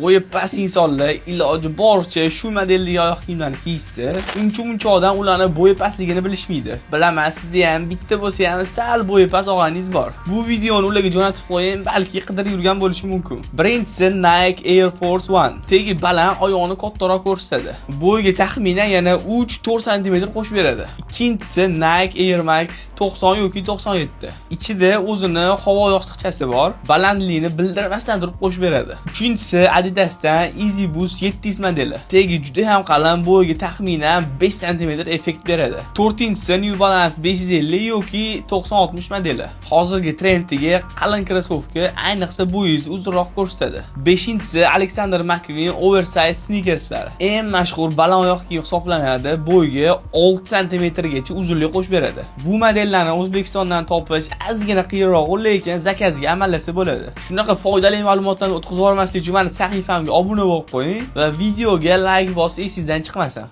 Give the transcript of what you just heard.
Bo'yi past insonlar iloji boricha shu modeldagi oyoq kiyimlarni kiyishsa, uncha odam ularni bo'yi pastligini bilishmaydi. Bilaman, sizda ham bitta bo'lsa ham sal bo'yi past og'aningiz bor. Bu videoni ularga jo'natib qo'ying, balki qidirib yurgan bo'lishi mumkin. Birinchisi Nike Air Force One. Tegi baland, oyoqni kattaroq ko'rsatadi. Bo'yiga taxminan yana 3-4 sm qo'shib beradi. Ikkinchisi Nike Air Max 90 yoki 97. Ichida o'zini havo yostiqchasi bor, balandlikni bildirmasdan turib qo'shib beradi. Uchinchisi Adidas'dan Easy Boost 700 modeli. Tegi juda ham qalin, bo'yiga taxminan 5 sm effekt beradi. To'rtinchisi New Balance 550 yoki 90-60 modeli. Hozirgi trenddagi qalin krossovka ayniqsa bo'yingizni uzunroq ko'rsatadi. Beshinchisi Alexander McQueen oversize sneakerslari. Eng mashhur baland oyoq kiyim hisoblanadi. Bo'yiga 6 sm gacha uzunlik qo'shib beradi. Bu modellarni O'zbekistondan topish ozgina qiyinroq, lekin zakazga amallasa bo'ladi. Shunaqa foydali ma'lumotlarni o'tkazib olmaslik uchun meni sahifamga obuna bo'lib qo'ying va videoga like bosib esingizdan chiqmasin.